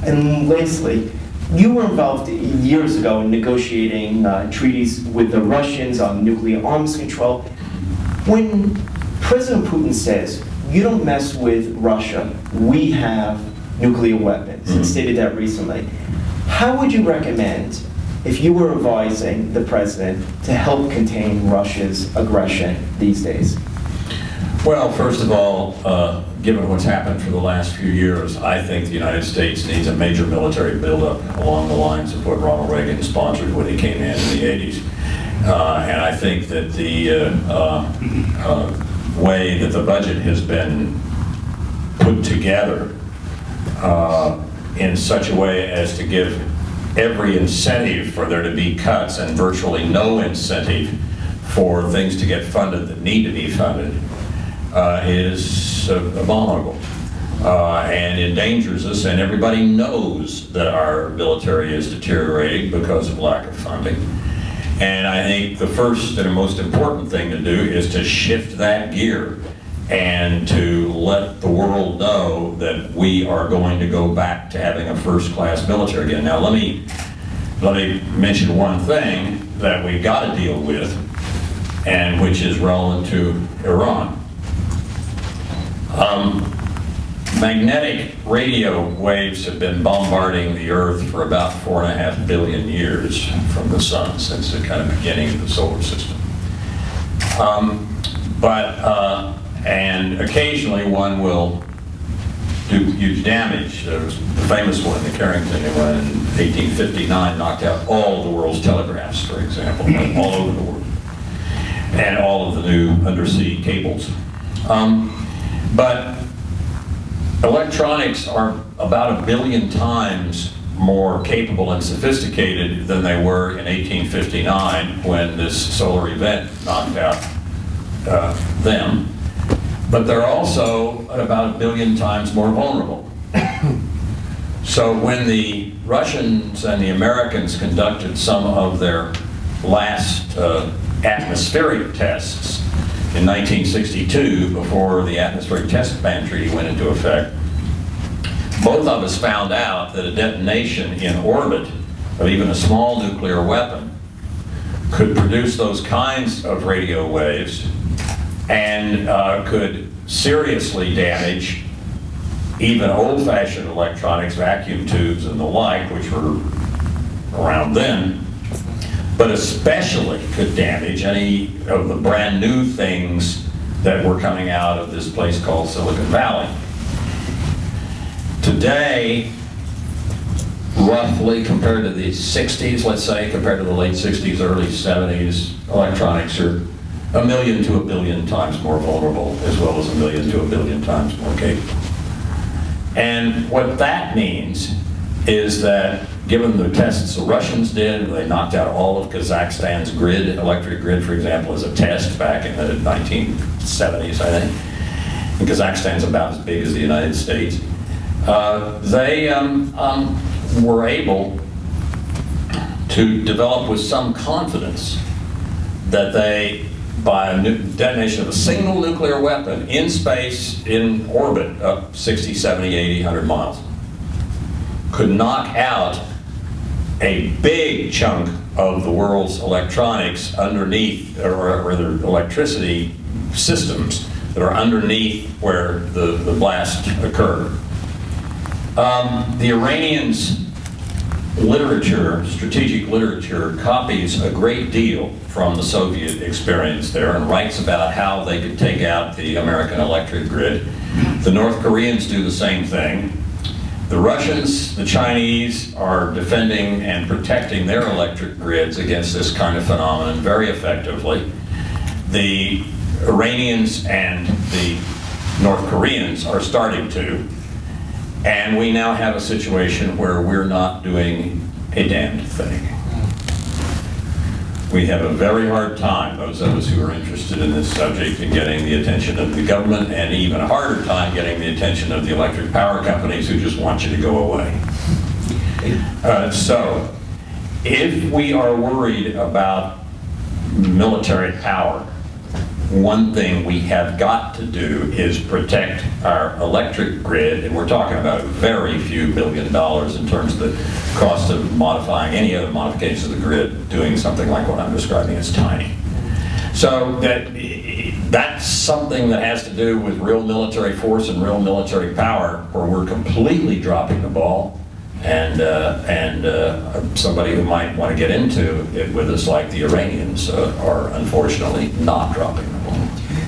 And lastly, you were involved years ago in negotiating treaties with the Russians on nuclear arms control. When President Putin says, you don't mess with Russia, we have nuclear weapons, and stated that recently, how would you recommend, if you were advising the president, to help contain Russia's aggression these days? Well, first of all, given what's happened for the last few years, I think the United States needs a major military buildup along the lines of what Ronald Reagan sponsored when he came in the 80s. And I think that the way that the budget has been put together in such a way as to give every incentive for there to be cuts and virtually no incentive for things to get funded that need to be funded is abominable and endangers us, and everybody knows that our military is deteriorating because of lack of funding. And I think the first and most important thing to do is to shift that gear and to let the world know that we are going to go back to having a first-class military again. Now let me mention one thing that we've got to deal with, and which is relevant to Iran. Magnetic radio waves have been bombarding the Earth for about 4.5 billion years from the sun, since the kind of beginning of the solar system. And occasionally one will do huge damage. There was the famous one, the Carrington, one in 1859 knocked out all of the world's telegraphs, for example, all over the world, and all of the new undersea cables. But electronics are about 1 billion times more capable and sophisticated than they were in 1859 when this solar event knocked out them. But they're also about 1 billion times more vulnerable. So when the Russians and the Americans conducted some of their last atmospheric tests in 1962, before the atmospheric test ban treaty went into effect, both of us found out that a detonation in orbit of even a small nuclear weapon could produce those kinds of radio waves and could seriously damage even old-fashioned electronics, vacuum tubes and the like, which were around then, but especially could damage any of the brand new things that were coming out of this place called Silicon Valley. Today, roughly compared to the 60s, let's say, compared to the late 60s, early 70s, electronics are 1 million to 1 billion times more vulnerable, as well as 1 million to 1 billion times more capable. And what that means is that, given the tests the Russians did, they knocked out all of Kazakhstan's grid, electric grid, for example, as a test back in the 1970s, I think. And Kazakhstan's about as big as the United States. They were able to develop with some confidence that they, by a detonation of a single nuclear weapon in space, in orbit, up 60, 70, 80, 100 miles, could knock out a big chunk of the world's electronics underneath, or rather electricity systems that are underneath where the blast occurred. The Iranians' literature, strategic literature, copies a great deal from the Soviet experience there and writes about how they could take out the American electric grid. The North Koreans do the same thing. The Russians, the Chinese are defending and protecting their electric grids against this kind of phenomenon very effectively. The Iranians and the North Koreans are starting to. And we now have a situation where we're not doing a damned thing. We have a very hard time, those of us who are interested in this subject, in getting the attention of the government, and even a harder time getting the attention of the electric power companies who just want you to go away. So, if we are worried about military power, one thing we have got to do is protect our electric grid, and we're talking about very few $billion in terms of the cost of modifying any other modifications of the grid. Doing something like what I'm describing is tiny. So that's something that has to do with real military force and real military power, where we're completely dropping the ball. And somebody who might want to get into it with us, like the Iranians, are unfortunately not dropping the